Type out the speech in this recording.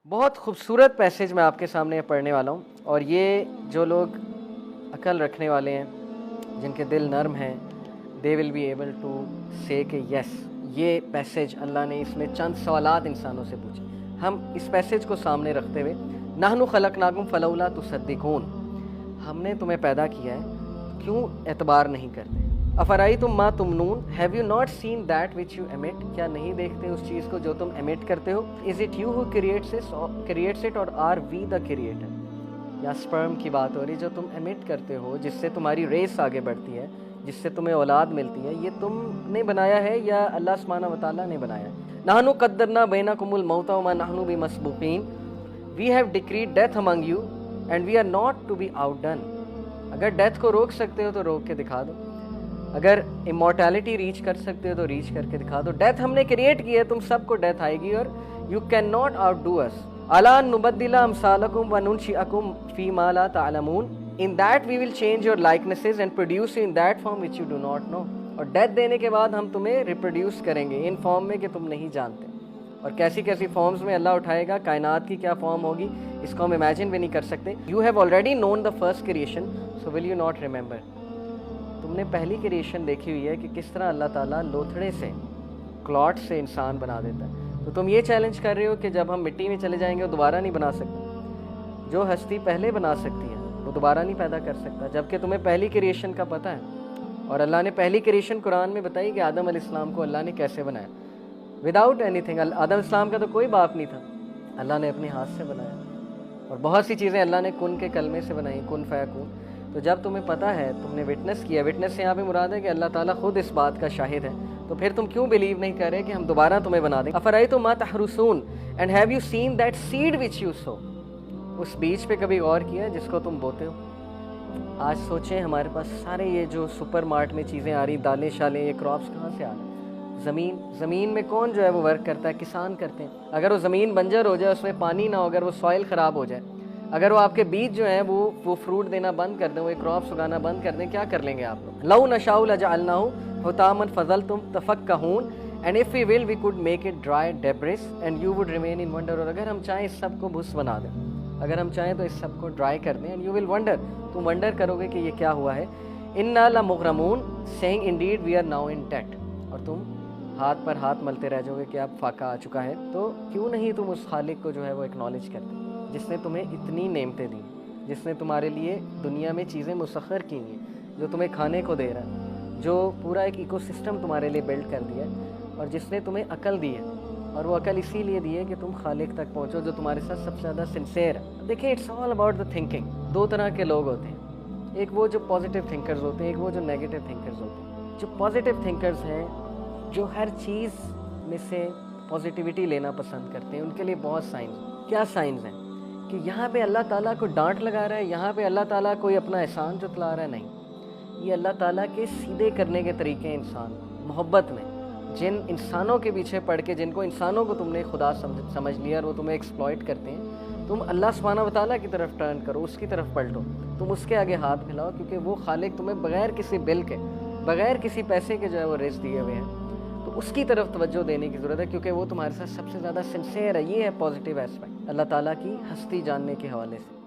बहुत खूबसूरत पैसेज मैं आपके सामने पढ़ने वाला हूँ और ये जो लोग अकल रखने वाले हैं, जिनके दिल नर्म हैं, they will be able to say कि यस, ये पैसेज अल्लाह ने इसमें चंद सवालात इंसानों से पूछे। हम इस पैसेज को सामने रखते हुए नहनु खलकनाकुम फलौला तुसद्दिकून, हमने तुम्हें पैदा किया है, क्यों एतबार नहीं करते। अफराई तुम मा तुमनून, have you not seen that which you emit, क्या नहीं देखते उस चीज़ को जो तुम एमिट करते हो। Is it you who creates it और आर वी द क्रिएटर। या स्पर्म की बात हो रही जो तुम एमिट करते हो, जिससे तुम्हारी रेस आगे बढ़ती है, जिससे तुम्हें औलाद मिलती है, ये तुमने बनाया है या अल्लाह सुब्हानहू व तआला ने बनाया है। नहनु कद्दरना बैनकुमुल मौता व मा नहनु बिमस्बूकीन, we have decreed death among you and we are not to be outdone. अगर डेथ को रोक सकते हो तो रोक के दिखा दो, अगर इमॉर्टैलिटी रीच कर सकते हो तो रीच करके दिखा दो। डेथ हमने क्रिएट की है, तुम सबको डेथ आएगी और you can not outdo us. अला नुबद्दिला अमसालकुम व नुनशिअकुम फी मा ला तअलमून, in that we will change your likenesses and produce in that form which you do not know. और डेथ देने के बाद हम तुम्हें रिप्रोड्यूस करेंगे इन फॉर्म में कि तुम नहीं जानते। और कैसी कैसी फॉर्म्स में अल्लाह उठाएगा, कायनात की क्या फॉर्म होगी, इसको हम इमेजिन भी नहीं कर सकते। You have already known the first creation, so will you not remember. तुमने पहली क्रिएशन देखी हुई है कि किस तरह अल्लाह ताला लोथड़े से, क्लॉट से इंसान बना देता है। तो तुम ये चैलेंज कर रहे हो कि जब हम मिट्टी में चले जाएंगे वो दोबारा नहीं बना सकते। जो हस्ती पहले बना सकती है वो दोबारा नहीं पैदा कर सकता, जबकि तुम्हें पहली क्रिएशन का पता है। और अल्लाह ने पहली क्रिएशन कुरान में बताई कि आदम अलैहिस्सलाम को अल्लाह ने कैसे बनाया, विदाउट एनीथिंग। आदम अलैहिस्सलाम का तो कोई बाप नहीं था, अल्लाह ने अपने हाथ से बनाया। और बहुत सी चीज़ें अल्लाह ने कुन के कलमे से बनाई, कुन फयकून। तो जब तुम्हें पता है, तुमने विटनेस किया, विटनेस से यहाँ पे मुराद है कि अल्लाह ताला खुद इस बात का शाहिद है, तो फिर तुम क्यों बिलीव नहीं कर रहे कि हम दोबारा तुम्हें बना दें। अफराई तुम मा तहरुसून and have you seen that seed which you sow, उस बीज पे कभी गौर किया जिसको तुम बोते हो। आज सोचें, हमारे पास सारे ये जो सुपर मार्ट में चीज़ें आ रही, दालें शालें, ये क्रॉप्स कहाँ से आ रहे हैं। ज़मीन में कौन जो है वो वर्क करता है, किसान करते हैं। अगर वो ज़मीन बंजर हो जाए, उसमें पानी ना हो, अगर वो सॉइल ख़राब हो जाए, अगर वो आपके बीज जो हैं वो फ्रूट देना बंद कर दें, वो क्रॉप्स उगाना बंद कर दें, क्या कर लेंगे आप लोग। लौ नशाउ लजअलनाहु हुतामन फज़लतुम तफक्कहून and if we will we could make it dry debris and you would remain in wonder. और अगर हम चाहें इस सब को भुस बना दें, अगर हम चाहें तो इस सब को ड्राई कर दें, एंड यू विल वंडर, तुम वंडर करोगे कि ये क्या हुआ है। इन्ना लमुग़रमून saying indeed we are now in debt, और तुम हाथ पर हाथ मलते रह जाओगे कि अब फाका आ चुका है। तो क्यों नहीं तुम उस खालिक को जो है वो एक्नॉलेज करते, जिसने तुम्हें इतनी नेमतें दी, जिसने तुम्हारे लिए दुनिया में चीज़ें मुसख्खर की हैं, जो तुम्हें खाने को दे रहा है, जो पूरा एक इकोसिस्टम तुम्हारे लिए बिल्ड कर दिया है, और जिसने तुम्हें अकल दी है। और वो अकल इसीलिए दी है कि तुम खालिक तक पहुँचो, जो तुम्हारे साथ सबसे ज़्यादा सिंसेयर है। देखिए, it's all about the thinking. दो तरह के लोग होते हैं, एक वो जो पॉजिटिव थिंकर्स होते हैं, एक वो जो नेगेटिव थिंकर्स होते हैं। जो पॉजिटिव थिंकर्स हैं, जो हर चीज़ में से पॉजिटिविटी लेना पसंद करते हैं, उनके लिए बहुत साइंस। क्या साइंस हैं कि यहाँ पे अल्लाह ताला को डांट लगा रहा है, यहाँ पे अल्लाह ताला कोई अपना एहसान जतला रहा है, नहीं। ये अल्लाह ताला के सीधे करने के तरीके। इंसान मोहब्बत में जिन इंसानों के पीछे पड़ के, जिनको इंसानों को तुमने खुदा समझ लिया और वो तुम्हें एक्सप्लॉइट करते हैं, तुम अल्लाह सुब्हानहू व तआला की तरफ टर्न करो, उसकी तरफ पलटो, तुम उसके आगे हाथ फैलाओ, क्योंकि वो खालिक तुम्हें बगैर किसी बिल के, बगैर किसी पैसे के जो है वो रिज़्क़ दिए हुए हैं। तो उसकी तरफ तवज्जो देने की ज़रूरत है, क्योंकि वो तुम्हारे साथ सबसे ज़्यादा सिंसेयर है। ये है पॉजिटिव एस्पेक्ट अल्लाह ताला की हस्ती जानने के हवाले से।